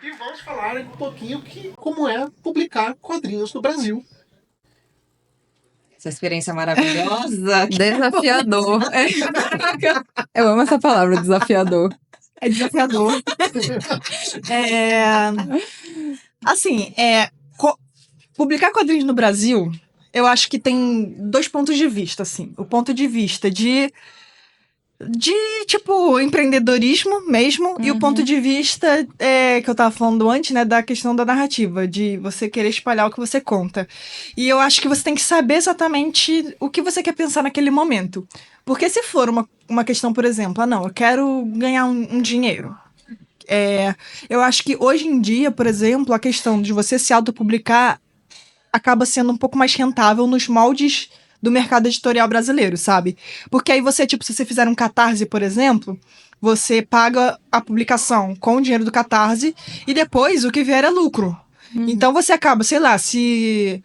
E vamos falar um pouquinho como é publicar quadrinhos no Brasil. Essa experiência maravilhosa, desafiador. Eu amo essa palavra, desafiador. É desafiador. Assim, publicar quadrinhos no Brasil, eu acho que tem dois pontos de vista, assim. O ponto de vista de tipo, empreendedorismo mesmo, e o ponto de vista que eu tava falando antes, né, da questão da narrativa, de você querer espalhar o que você conta. E eu acho que você tem que saber exatamente o que você quer pensar naquele momento. Porque se for uma questão, por exemplo, não, eu quero ganhar um dinheiro. Eu acho que hoje em dia, por exemplo, a questão de você se autopublicar acaba sendo um pouco mais rentável nos moldes do mercado editorial brasileiro, sabe? Porque aí você, tipo, se você fizer um Catarse, por exemplo, você paga a publicação com o dinheiro do Catarse e depois o que vier é lucro. Então você acaba, sei lá, se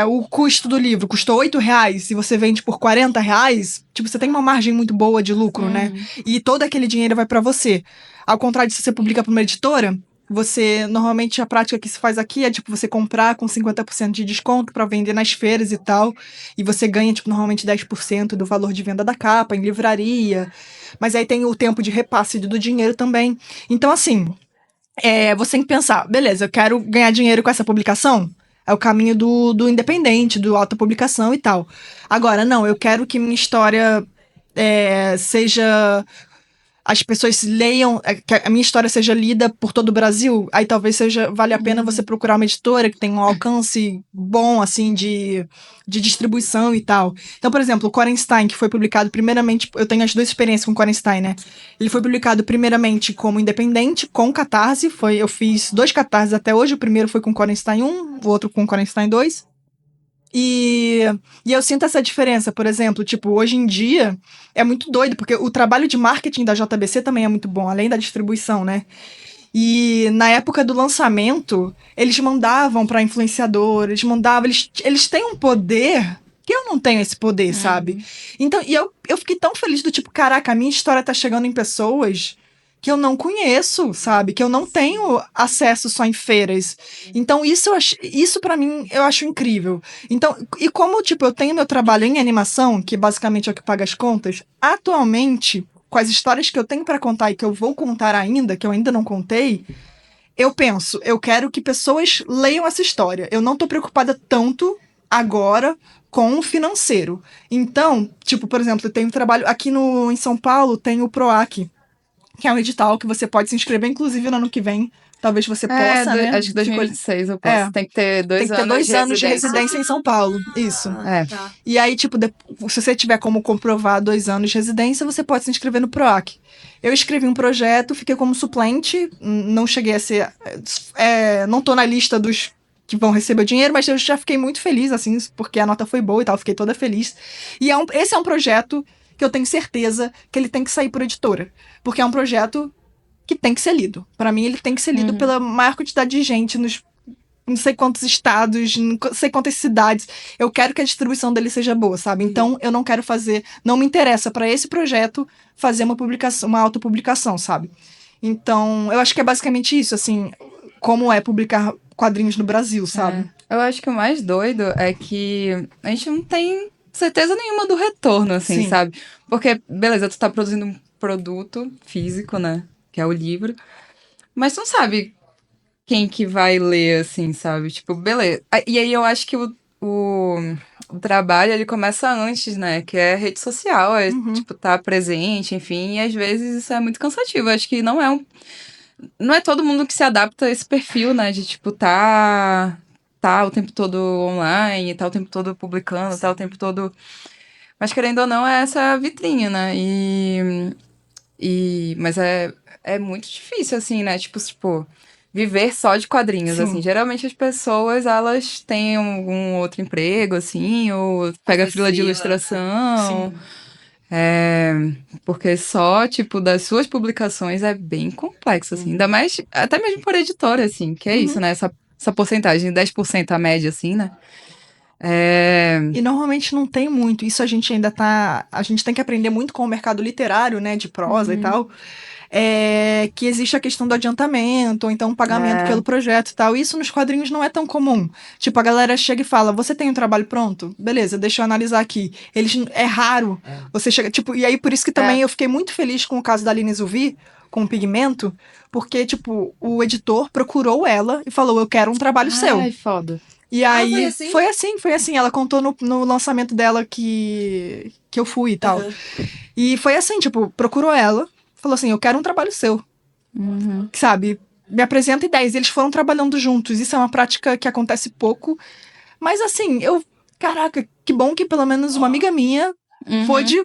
o custo do livro custou R$8 e você vende por R$40, tipo, você tem uma margem muito boa de lucro, né? E todo aquele dinheiro vai pra você. Ao contrário de se você publica pra uma editora, normalmente a prática que se faz aqui é, tipo, você comprar com 50% de desconto pra vender nas feiras e tal, e você ganha, tipo, normalmente 10% do valor de venda da capa, em livraria, mas aí tem o tempo de repasse do dinheiro também. Então, assim, você tem que pensar, beleza, eu quero ganhar dinheiro com essa publicação? É o caminho do independente, do autopublicação e tal. Agora, não, eu quero que minha história seja... As pessoas leiam, que a minha história seja lida por todo o Brasil, aí talvez vale a pena você procurar uma editora que tenha um alcance bom, assim, de distribuição e tal. Então, por exemplo, o Korenstein, que foi publicado primeiramente, eu tenho as duas experiências com o Korenstein, né? Ele foi publicado primeiramente como independente, com Catarse, eu fiz 2 Catarses até hoje, o primeiro foi com Korenstein 1, o outro com Korenstein 2. E eu sinto essa diferença, por exemplo, tipo, hoje em dia é muito doido, porque o trabalho de marketing da JBC também é muito bom, além da distribuição, né? E na época do lançamento, eles mandavam pra influenciador, eles têm um poder que eu não tenho esse poder, sabe? Então, e eu fiquei tão feliz do tipo, caraca, a minha história tá chegando em pessoas que eu não conheço, sabe? Que eu não tenho acesso só em feiras. Então, isso para mim, eu acho incrível. Então, e como, tipo, eu tenho meu trabalho em animação, que basicamente é o que paga as contas, atualmente, com as histórias que eu tenho para contar e que eu vou contar ainda, que eu ainda não contei, eu penso, eu quero que pessoas leiam essa história. Eu não tô preocupada tanto agora com o financeiro. Então, tipo, por exemplo, eu tenho trabalho aqui em São Paulo, tem o PROAC, que é um edital que você pode se inscrever, inclusive, no ano que vem. Talvez você possa, né? Acho que 2026 eu posso. Tem que ter 2 anos, dois anos de residência em São Paulo. Isso. Tá. E aí, tipo, se você tiver como comprovar 2 anos de residência, você pode se inscrever no PROAC. Eu escrevi um projeto, fiquei como suplente, não cheguei a ser... não tô na lista dos que vão receber o dinheiro, mas eu já fiquei muito feliz, assim, porque a nota foi boa e tal, fiquei toda feliz. E esse é um projeto que eu tenho certeza que ele tem que sair por editora. Porque é um projeto que tem que ser lido. Para mim, ele tem que ser lido pela maior quantidade de gente nos não sei quantos estados, não sei quantas cidades. Eu quero que a distribuição dele seja boa, sabe? Então, eu não quero não me interessa para esse projeto fazer uma autopublicação, sabe? Então, eu acho que é basicamente isso, assim, como é publicar quadrinhos no Brasil, sabe? Eu acho que o mais doido é que a gente não tem certeza nenhuma do retorno, assim, sabe? Porque, beleza, tu tá produzindo um produto físico, né? Que é o livro. Mas tu não sabe quem que vai ler, assim, sabe? Tipo, beleza. E aí eu acho que o trabalho, ele começa antes, né? Que é rede social, tipo, tá presente, enfim. E às vezes isso é muito cansativo. Eu acho que não é todo mundo que se adapta a esse perfil, né? De, tipo, tá o tempo todo online, tá o tempo todo publicando, tá o tempo todo... Mas, querendo ou não, é essa vitrine, né? Mas é muito difícil, assim, né? Tipo, viver só de quadrinhos, assim. Geralmente as pessoas, elas têm algum outro emprego, assim, ou pega fila de ilustração. Porque só, tipo, das suas publicações é bem complexo, assim. Ainda mais, até mesmo por editora, assim, que é isso, né? Essa porcentagem, 10% a média, assim, né? E normalmente não tem muito. Isso a gente ainda tá... A gente tem que aprender muito com o mercado literário, né? De prosa e tal. que existe a questão do adiantamento, ou então um pagamento pelo projeto e tal. Isso nos quadrinhos não é tão comum. Tipo, a galera chega e fala, você tem um trabalho pronto? Beleza, deixa eu analisar aqui. É raro. Você chega, tipo, e aí por isso que também eu fiquei muito feliz com o caso da Aline Zuvi, com o Pigmento, porque, tipo, o editor procurou ela e falou, eu quero um trabalho seu. Ai, foda. E aí, foi assim. Ela contou no lançamento dela que eu fui e tal. E foi assim, tipo, procurou ela, falou assim, eu quero um trabalho seu. Sabe? Me apresenta ideias. Eles foram trabalhando juntos. Isso é uma prática que acontece pouco. Mas assim, caraca, que bom que pelo menos uma amiga minha pôde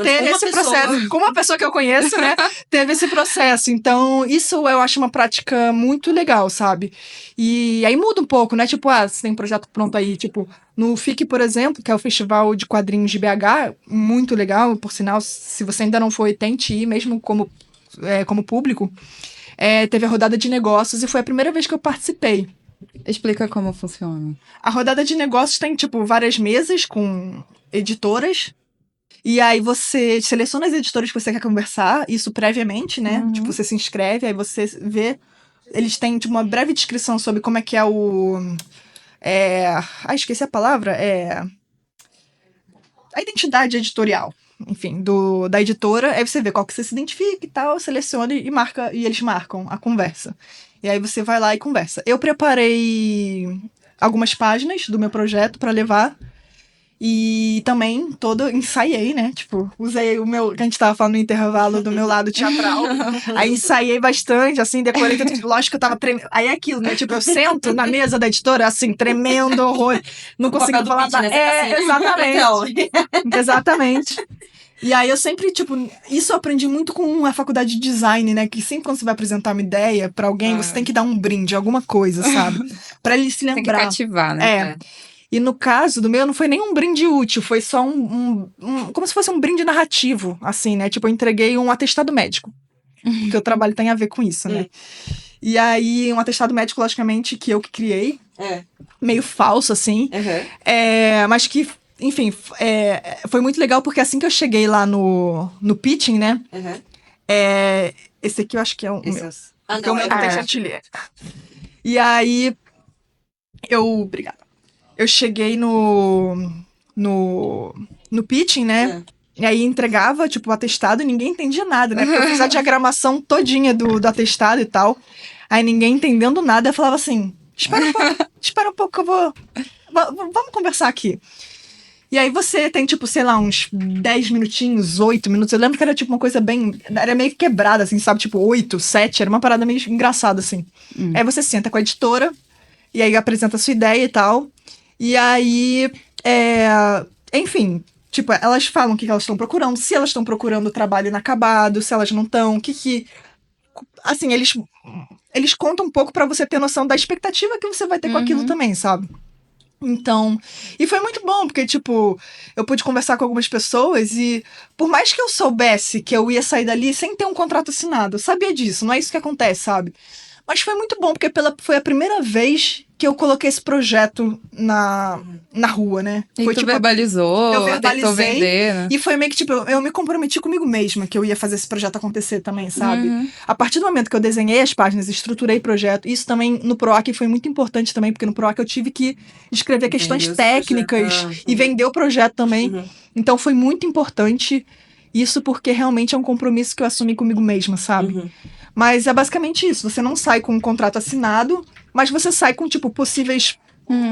ter esse processo. Com uma pessoa que eu conheço, né? Teve esse processo. Então, isso eu acho uma prática muito legal, sabe? E aí muda um pouco, né? Tipo, você tem um projeto pronto aí, tipo, no FIC, por exemplo, que é o Festival de Quadrinhos de BH, muito legal, por sinal, se você ainda não foi, tente ir, mesmo como público. Teve a rodada de negócios e foi a primeira vez que eu participei. Explica como funciona. A rodada de negócios tem, tipo, várias mesas com editoras. E aí você seleciona as editoras que você quer conversar, isso previamente, né? Tipo, você se inscreve, aí você vê. Eles têm, tipo, uma breve descrição sobre como é que é esqueci a palavra. A identidade editorial, enfim, da editora. Aí você vê qual que você se identifica e tal, seleciona e marca, e eles marcam a conversa. E aí você vai lá e conversa. Eu preparei algumas páginas do meu projeto para levar. E também ensaiei, né? Tipo, usei que a gente tava falando no intervalo do meu lado teatral. Aí ensaiei bastante, assim, decorei tudo. Lógico que eu tava tremendo. Aí é aquilo, né? Tipo, eu sento na mesa da editora, assim, tremendo, horror. Não consigo falar nada. Exatamente. Exatamente. E aí eu sempre, tipo, isso eu aprendi muito com a faculdade de design, né? Que sempre quando você vai apresentar uma ideia pra alguém, você tem que dar um brinde, alguma coisa, sabe? Pra ele se lembrar. Tem que cativar, né? E no caso do meu, não foi nem um brinde útil, foi só como se fosse um brinde narrativo, assim, né? Tipo, eu entreguei um atestado médico. Porque o trabalho tem a ver com isso, né? E aí, um atestado médico, logicamente, que eu que criei. Meio falso, assim. Mas que, enfim, foi muito legal, porque assim que eu cheguei lá no pitching, né? Esse aqui eu acho que é o meu. Porque o meu não tem chantilly. E aí, obrigada. Eu cheguei no pitching, né? E aí entregava, tipo, o atestado e ninguém entendia nada, né? Porque eu fiz a diagramação todinha do atestado e tal. Aí ninguém entendendo nada, eu falava assim, espera um pouco que eu vou... Vamos conversar aqui. E aí você tem, tipo, sei lá, uns 10 minutinhos, 8 minutos. Eu lembro que era, tipo, uma coisa bem... Era meio quebrada, assim, sabe? Tipo, 8, 7. Era uma parada meio engraçada, assim. Aí você senta com a editora e aí apresenta a sua ideia e tal. E aí, enfim, tipo, elas falam o que elas estão procurando, se elas estão procurando trabalho inacabado, se elas não estão, assim, eles contam um pouco pra você ter noção da expectativa que você vai ter com aquilo também, sabe? Então, e foi muito bom, porque, tipo, eu pude conversar com algumas pessoas e, por mais que eu soubesse que eu ia sair dali sem ter um contrato assinado, eu sabia disso, não é isso que acontece, sabe? Mas foi muito bom, porque foi a primeira vez que eu coloquei esse projeto na rua, né? E foi, tu tipo, verbalizou, eu verbalizei, tentou vender, né? E foi meio que, tipo, eu me comprometi comigo mesma que eu ia fazer esse projeto acontecer também, sabe? A partir do momento que eu desenhei as páginas, estruturei o projeto, isso também no PROAC foi muito importante também, porque no PROAC eu tive que escrever questões técnicas e vender o projeto também. Então foi muito importante isso, porque realmente é um compromisso que eu assumi comigo mesma, sabe? Mas é basicamente isso, você não sai com um contrato assinado, mas você sai com, tipo, possíveis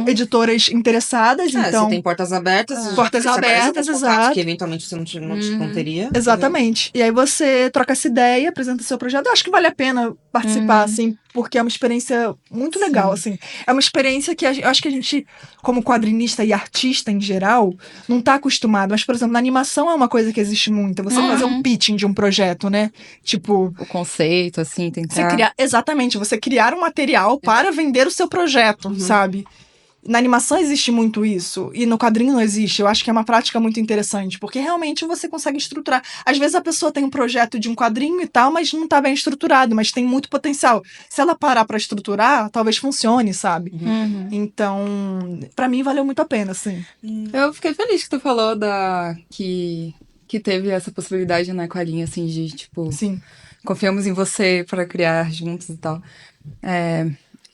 editoras interessadas, então... Você tem portas abertas. Portas abertas, exato. Que eventualmente você não teria. Exatamente. E aí você troca essa ideia, apresenta seu projeto. Eu acho que vale a pena participar, assim, porque é uma experiência muito legal, assim. É uma experiência que eu acho que a gente, como quadrinista e artista em geral, não tá acostumado. Mas, por exemplo, na animação é uma coisa que existe muito. Você fazer um pitching de um projeto, né? Tipo... O conceito, assim, tentar... Exatamente. Você criar um material para vender o seu projeto, sabe? Na animação existe muito isso, e no quadrinho não existe. Eu acho que é uma prática muito interessante, porque realmente você consegue estruturar. Às vezes a pessoa tem um projeto de um quadrinho e tal, mas não tá bem estruturado, mas tem muito potencial. Se ela parar pra estruturar, talvez funcione, sabe? Então, pra mim valeu muito a pena, assim. Eu fiquei feliz que tu falou que teve essa possibilidade, né, com a linha, assim, de, tipo... Sim. confiamos em você para criar juntos e tal.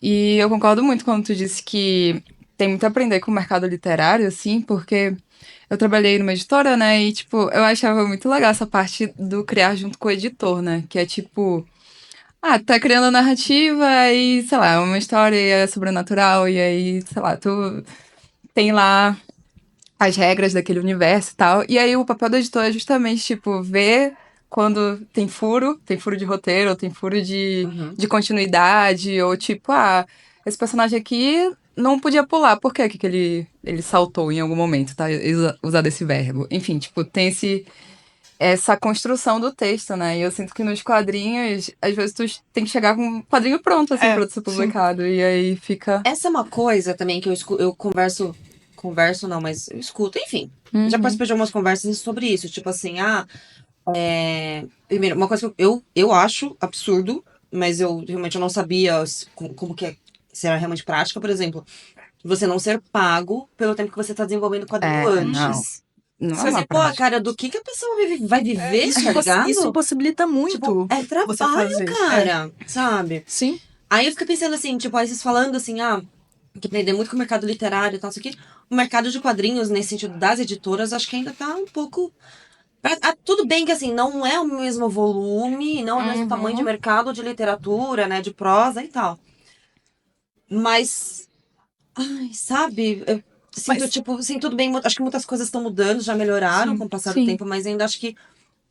E eu concordo muito quando tu disse que tem muito a aprender com o mercado literário, assim, porque eu trabalhei numa editora, né, e, tipo, eu achava muito legal essa parte do criar junto com o editor, né, que é, tipo, tá criando a narrativa e, sei lá, uma história é sobrenatural e aí, sei lá, tu tem lá as regras daquele universo e tal, e aí o papel do editor é justamente, tipo, ver quando tem furo de roteiro, ou tem furo de continuidade, ou tipo, esse personagem aqui não podia pular, por que que ele saltou em algum momento, tá? Usar desse verbo. Enfim, tipo, tem essa construção do texto, né? E eu sinto que nos quadrinhos, às vezes tu tem que chegar com um quadrinho pronto, assim, pra ser publicado. E aí fica... Essa é uma coisa também que eu converso não, mas eu escuto, enfim. Já participei de algumas conversas sobre isso, tipo assim, primeiro, uma coisa que eu acho absurdo, mas eu realmente não sabia como que é, se era realmente prática, por exemplo, você não ser pago pelo tempo que você tá desenvolvendo o quadrinho antes. Não Você assim, cara, do que a pessoa vai viver, Isso, tá ligado? isso possibilita muito. Tipo, é trabalho, você fazer. cara, sabe? Sim. Aí eu fico pensando assim, tipo, aí vocês falando assim, que aprender muito com o mercado literário e tal, isso aqui. O mercado de quadrinhos, nesse sentido das editoras, acho que ainda tá um pouco... tudo bem que, assim, não é o mesmo volume, não é o mesmo tamanho de mercado de literatura, né, de prosa e tal. Mas, sabe, eu sinto, tipo, assim, tudo bem, acho que muitas coisas estão mudando, já melhoraram com o passar do tempo, mas ainda acho que,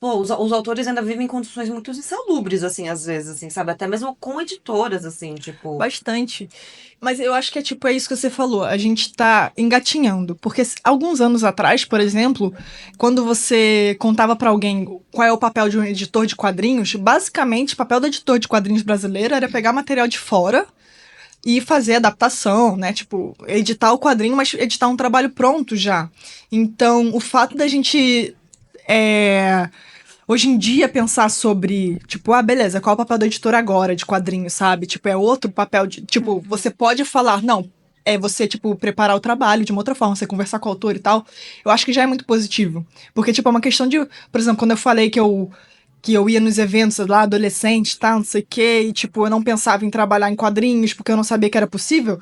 os autores ainda vivem em condições muito insalubres, assim, às vezes, assim, sabe? Até mesmo com editoras, assim, tipo... Bastante. Mas eu acho que é isso que você falou. A gente tá engatinhando. Porque alguns anos atrás, por exemplo, quando você contava pra alguém qual é o papel de um editor de quadrinhos, basicamente o papel do editor de quadrinhos brasileiro era pegar material de fora e fazer adaptação, né? Tipo, editar o quadrinho, mas editar um trabalho pronto já. Então, o fato da gente... hoje em dia, pensar sobre, tipo, beleza, qual é o papel do editor agora, de quadrinhos, sabe? Tipo, é outro papel de... Tipo, você pode falar, não, é você, tipo, preparar o trabalho de uma outra forma, você conversar com o autor e tal. Eu acho que já é muito positivo. Porque, tipo, é uma questão de... Por exemplo, quando eu falei que eu ia nos eventos lá, adolescente, tá, não sei o quê, e, tipo, eu não pensava em trabalhar em quadrinhos porque eu não sabia que era possível.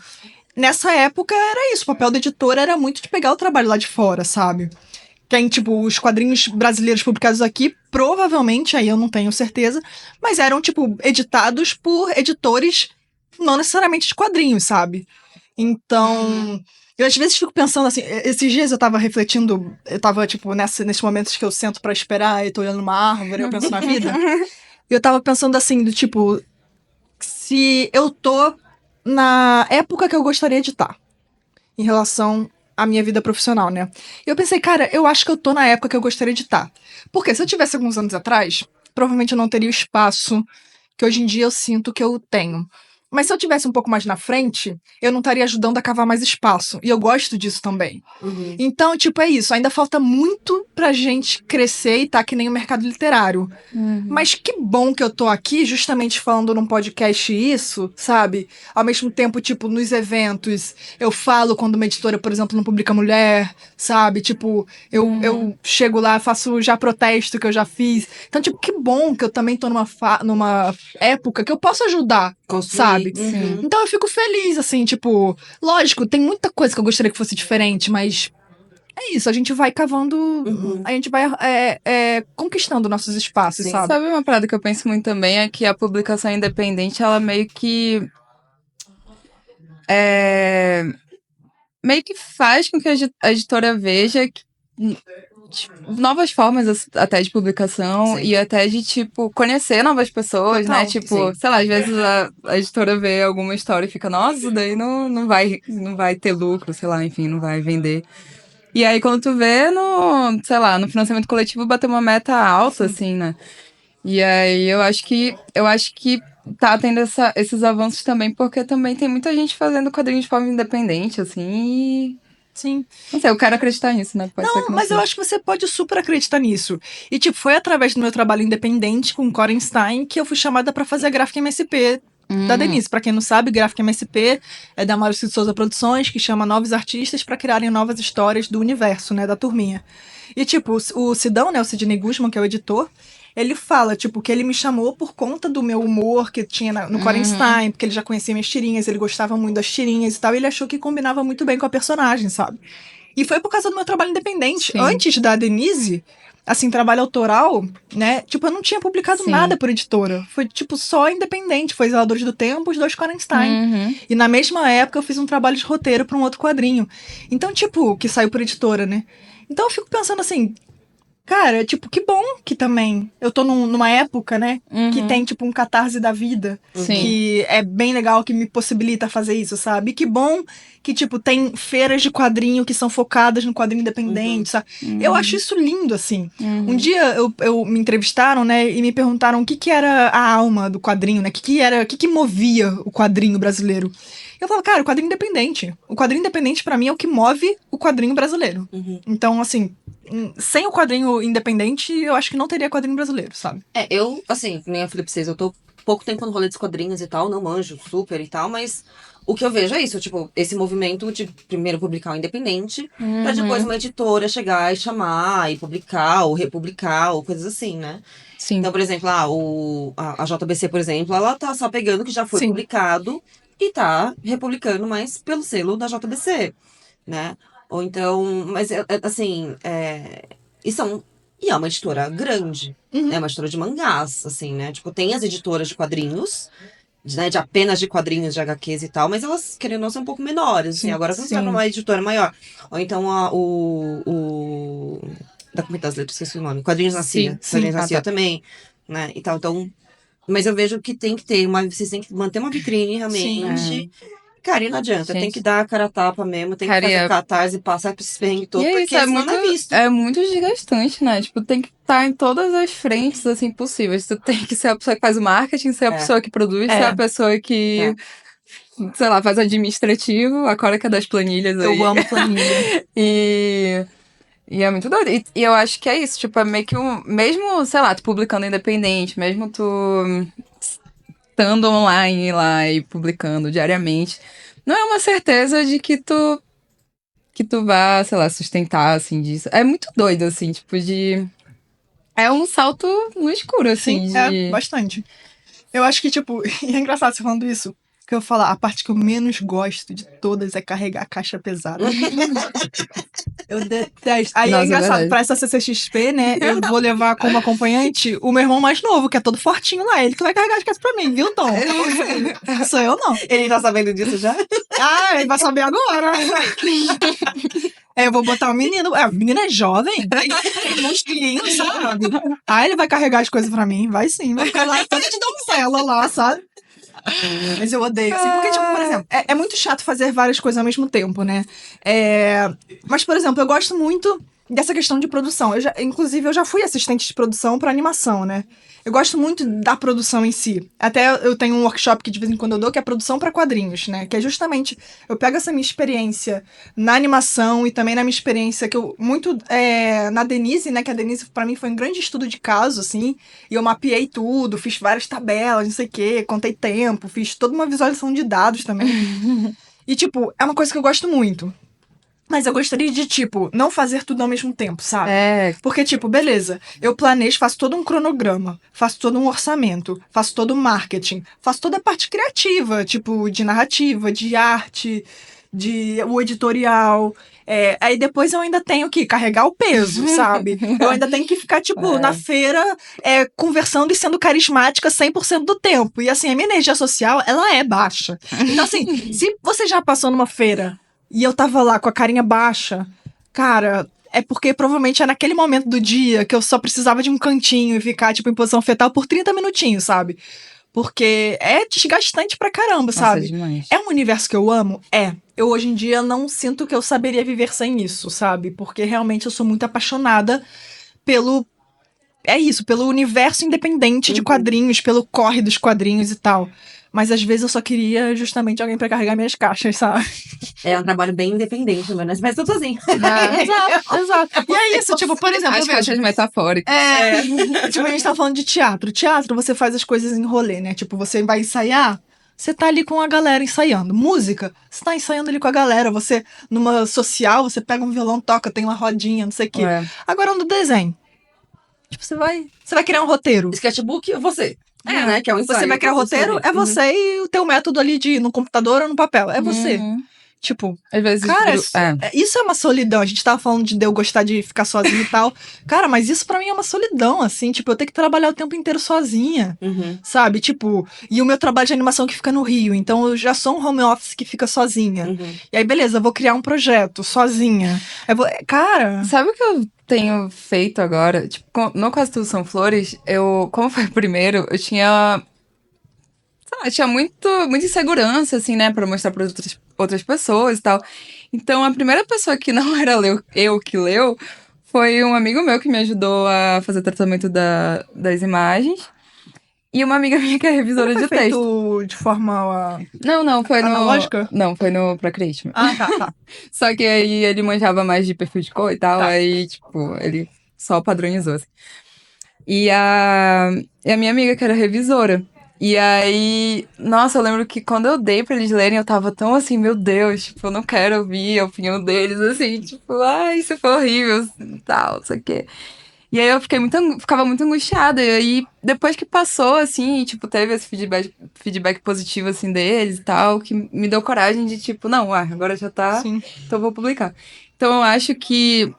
Nessa época, era isso. O papel do editor era muito de pegar o trabalho lá de fora, sabe? Tem, tipo, os quadrinhos brasileiros publicados aqui, provavelmente, aí eu não tenho certeza, mas eram, tipo, editados por editores não necessariamente de quadrinhos, sabe? Então, eu às vezes fico pensando assim, esses dias eu tava refletindo, eu tava, tipo, nesses momentos que eu sento pra esperar e tô olhando uma árvore, eu penso na vida, e eu tava pensando assim, do tipo, se eu tô na época que eu gostaria de estar, em relação à minha vida profissional, né? E eu pensei, cara, eu acho que eu tô na época que eu gostaria de estar. Porque se eu tivesse alguns anos atrás, provavelmente eu não teria o espaço que hoje em dia eu sinto que eu tenho. Mas se eu tivesse um pouco mais na frente, eu não estaria ajudando a cavar mais espaço. E eu gosto disso também. Então, tipo, é isso. Ainda falta muito pra gente crescer e tá que nem o mercado literário. Mas que bom que eu tô aqui justamente falando num podcast isso, sabe? Ao mesmo tempo, tipo, nos eventos, eu falo quando uma editora, por exemplo, não publica mulher, sabe? Tipo, eu chego lá, faço já protesto que eu já fiz. Então, tipo, que bom que eu também tô numa época que eu posso ajudar, sabe? Então eu fico feliz, assim, tipo... Lógico, tem muita coisa que eu gostaria que fosse diferente, mas... É isso, a gente vai cavando, a gente vai conquistando nossos espaços, sabe? Sabe uma parada que eu penso muito também é que a publicação independente, ela meio que faz com que a editora veja novas formas até de publicação e até de, tipo, conhecer novas pessoas, Total. né? Tipo, sei lá, às vezes a editora vê alguma história e fica, nossa, isso daí não vai ter lucro, sei lá, enfim, não vai vender. E aí, quando tu vê sei lá, no financiamento coletivo, bater uma meta alta, assim, né? E aí, eu acho que tá tendo esses avanços também, porque também tem muita gente fazendo quadrinhos de forma independente, assim, e... Sim. Não sei, eu quero acreditar nisso, né? Pode ser que Não, mas seja. eu acho que você pode super acreditar nisso. E, tipo, foi através do meu trabalho independente com o Corenstein que eu fui chamada pra fazer a gráfica MSP da Denise. Pra quem não sabe, gráfica MSP é da Maurício de Souza Produções, que chama novos artistas pra criarem novas histórias do universo, né, da turminha. E, tipo, o Sidão, né, o Sidney Guzman, que é o editor, ele fala, tipo, que ele me chamou por conta do meu humor que tinha no Quarenstein, porque ele já conhecia minhas tirinhas, ele gostava muito das tirinhas e tal, e ele achou que combinava muito bem com a personagem, sabe? E foi por causa do meu trabalho independente. Sim. Antes da Denise, assim, trabalho autoral, né? Tipo, eu não tinha publicado Sim. nada por editora. Foi, tipo, só independente. Foi Zeladores do Tempo, os 2 Quarenstein. Uhum. E na mesma época eu fiz um trabalho de roteiro pra um outro quadrinho. Então, tipo, que saiu por editora, né? Então eu fico pensando assim, cara, tipo, que bom que também eu tô numa época, né? Que tem, tipo, um catarse da vida. Sim. Que é bem legal, que me possibilita fazer isso, sabe? E que bom que, tipo, tem feiras de quadrinho que são focadas no quadrinho independente, sabe? Eu acho isso lindo, assim. Um dia eu me entrevistaram, né? E me perguntaram o que era a alma do quadrinho, né? O que movia o quadrinho brasileiro. Eu falo, cara, o quadrinho independente. O quadrinho independente, pra mim, é o que move o quadrinho brasileiro. Então, assim, sem o quadrinho independente, eu acho que não teria quadrinho brasileiro, sabe? Eu, assim, nem a Felipe 6, eu tô pouco tempo no rolê dos quadrinhos e tal, não manjo super e tal, mas o que eu vejo é isso, tipo, esse movimento de primeiro publicar o independente, pra depois uma editora chegar e chamar, e publicar, ou republicar, ou coisas assim, né? Sim. Então, por exemplo, a JBC, por exemplo, ela tá só pegando o que já foi Sim. publicado e tá republicando, mas pelo selo da JBC, né? Ou então, mas assim, e é uma editora grande, é uma editora de mangás, assim, né? Tipo, tem as editoras de quadrinhos, né, de apenas de quadrinhos, de HQs e tal, mas elas, querendo ou não, são um pouco menores, assim. Sim, Agora, quando você vai pra uma editora maior, ou então da Companhia das Letras, esqueci o nome, Quadrinhos na CIA. sim. Quadrinhos na Ah, CIA tá. também, né, e tal, então... Mas eu vejo que tem que ter vocês têm que manter uma vitrine, realmente. Cara, e não adianta, tem Gente. que dar a cara a tapa mesmo, tem Cara, que e fazer é- catarse e passar por esse perrengue E todo, é porque isso, é senão muito, não é visto. é muito desgastante, né? Tipo, tem que estar em todas as frentes, assim, possíveis. Tu tem que ser a pessoa que faz o marketing, ser a pessoa que produz, ser a pessoa que, sei lá, faz administrativo, a cólica das planilhas aí. Eu amo planilha. E é muito doido. E eu acho que é isso, tipo, é meio que mesmo, sei lá, tu publicando independente, mesmo tu estando online lá e publicando diariamente, não é uma certeza de que tu vá, sei lá, sustentar, assim, disso. É muito doido, assim, tipo, é um salto no escuro, assim, Sim, bastante. Eu acho que, tipo, e é engraçado você falando isso, que eu falo, a parte que eu menos gosto de todas é carregar a caixa pesada. Eu detesto. Aí Nossa, é é engraçado, verdade. pra essa CCXP, né, eu vou levar como acompanhante o meu irmão mais novo, que é todo fortinho lá. Ele que vai carregar as coisas pra mim, viu, Tom? Sou eu, não. Ele tá sabendo disso já? Ele vai saber agora. Eu vou botar o menino. O menino é jovem. Monstrinho, sabe? Ele vai carregar as coisas pra mim. Vai sim. Vai ficar lá toda de donzela lá, sabe? Mas eu odeio, assim. Porque, tipo, por exemplo, é muito chato fazer várias coisas ao mesmo tempo, né? Mas, por exemplo, eu gosto muito dessa questão de produção. Inclusive, eu já fui assistente de produção pra animação, né? Eu gosto muito da produção em si. Até eu tenho um workshop que de vez em quando eu dou, que é produção pra quadrinhos, né? Que é justamente, eu pego essa minha experiência na animação e também na minha experiência que eu, muito na Denise, né? Que a Denise pra mim foi um grande estudo de caso, assim. E eu mapeei tudo, fiz várias tabelas, não sei o quê, contei tempo, fiz toda uma visualização de dados também. E, tipo, é uma coisa que eu gosto muito. Mas eu gostaria de, tipo, não fazer tudo ao mesmo tempo, sabe? Porque, tipo, beleza, eu planejo, faço todo um cronograma, faço todo um orçamento, faço todo o marketing, faço toda a parte criativa, tipo, de narrativa, de arte, o editorial. Aí depois eu ainda tenho que carregar o peso, sabe? Eu ainda tenho que ficar, tipo, na feira, conversando e sendo carismática 100% do tempo. E, assim, a minha energia social, ela é baixa. Então, assim, se você já passou numa feira e eu tava lá com a carinha baixa, cara, é porque provavelmente é naquele momento do dia que eu só precisava de um cantinho e ficar, tipo, em posição fetal por 30 minutinhos, sabe? Porque é desgastante pra caramba, sabe? Demais. É um universo que eu amo? Eu hoje em dia não sinto que eu saberia viver sem isso, sabe? Porque realmente eu sou muito apaixonada pelo universo independente de quadrinhos, pelo corre dos quadrinhos e tal. Mas às vezes eu só queria justamente alguém pra carregar minhas caixas, sabe? É um trabalho bem independente, mas tudo sozinho. Exato. E é isso, tipo, por exemplo, As caixas metafóricas. tipo, a gente tá falando de teatro. Teatro, você faz as coisas em rolê, né? Tipo, você vai ensaiar, você tá ali com a galera ensaiando. Música, você tá ensaiando ali com a galera. Você, numa social, você pega um violão, toca, tem uma rodinha, não sei o quê. Agora no desenho. Tipo, você vai criar um roteiro. Sketchbook é você. Né? Que é um ensaio. Você vai criar roteiro, é você e o teu método ali de ir no computador ou no papel. É você. Uhum. Tipo, Às vezes, cara, tipo, isso é uma solidão. A gente tava falando de eu gostar de ficar sozinha e tal. Cara, mas isso pra mim é uma solidão, assim. Tipo, eu tenho que trabalhar o tempo inteiro sozinha, sabe? Tipo, e o meu trabalho de animação que fica no Rio. Então eu já sou um home office que fica sozinha. E aí, beleza, eu vou criar um projeto sozinha. Cara... Sabe o que eu tenho feito agora? Tipo, no Quase Tudo São Flores, como foi o primeiro, eu tinha... Sei lá, tinha muita insegurança, assim, né? Pra mostrar para outras pessoas e tal. Então, a primeira pessoa que não era eu que leu foi um amigo meu que me ajudou a fazer o tratamento das imagens. E uma amiga minha que é revisora de foi texto. feito de forma Não, foi analógica? Não, foi no Procreate. Ah, tá. Só que aí ele manjava mais de perfil de cor e tal, Tá. aí, tipo, ele só padronizou, assim. E a minha amiga, que era revisora. E aí, nossa, eu lembro que quando eu dei pra eles lerem, eu tava tão assim, meu Deus, tipo, eu não quero ouvir a opinião deles, assim, tipo, ai, isso foi horrível, assim, tal, não sei o quê. E aí eu ficava muito angustiada. E aí, depois que passou, assim, e, tipo, teve esse feedback positivo, assim, deles e tal, que me deu coragem de, tipo, não, agora já tá, Sim. então eu vou publicar. Então eu acho que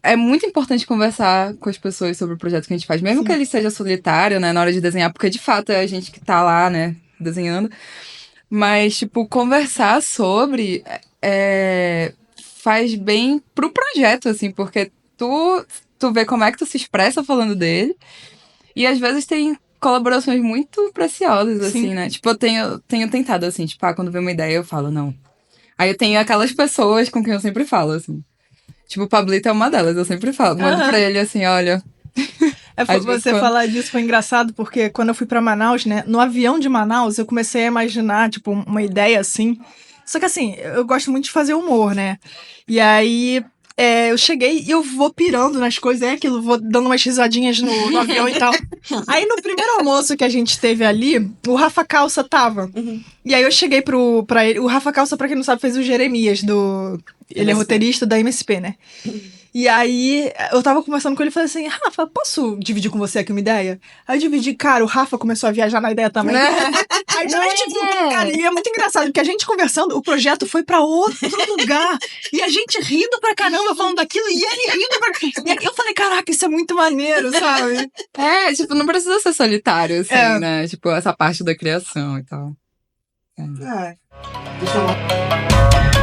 é muito importante conversar com as pessoas sobre o projeto que a gente faz, mesmo que ele seja solitário, né, na hora de desenhar, porque de fato é a gente que tá lá, né, desenhando. Mas, tipo, conversar sobre faz bem pro projeto, assim, porque tu vê como é que tu se expressa falando dele, e às vezes tem colaborações muito preciosas, assim, né? Tipo, eu tenho tentado, assim, tipo, quando vem uma ideia eu falo, não. Aí eu tenho aquelas pessoas com quem eu sempre falo, assim. Tipo, o Pablito é uma delas, eu sempre falo. Mando pra ele assim, olha. Você falar disso foi engraçado, porque quando eu fui pra Manaus, né? No avião de Manaus, eu comecei a imaginar, tipo, uma ideia assim. Só que assim, eu gosto muito de fazer humor, né? E aí. Eu cheguei e eu vou pirando nas coisas, é aquilo, vou dando umas risadinhas no avião e tal. Aí no primeiro almoço que a gente teve ali, o Rafa Calça tava. E aí eu cheguei pra ele. O Rafa Calça, pra quem não sabe, fez o Jeremias do. Ele é roteirista da MSP, né? E aí, eu tava conversando com ele e falei assim, Rafa, posso dividir com você aqui uma ideia? Aí eu dividi, cara, o Rafa começou a viajar na ideia também. Aí cara, e é muito engraçado, porque a gente conversando, o projeto foi pra outro lugar, e a gente rindo pra caramba falando daquilo, e ele rindo pra caramba. E aí eu falei, caraca, isso é muito maneiro, sabe? Tipo, não precisa ser solitário, assim, né? Tipo, essa parte da criação e tal. Deixa eu...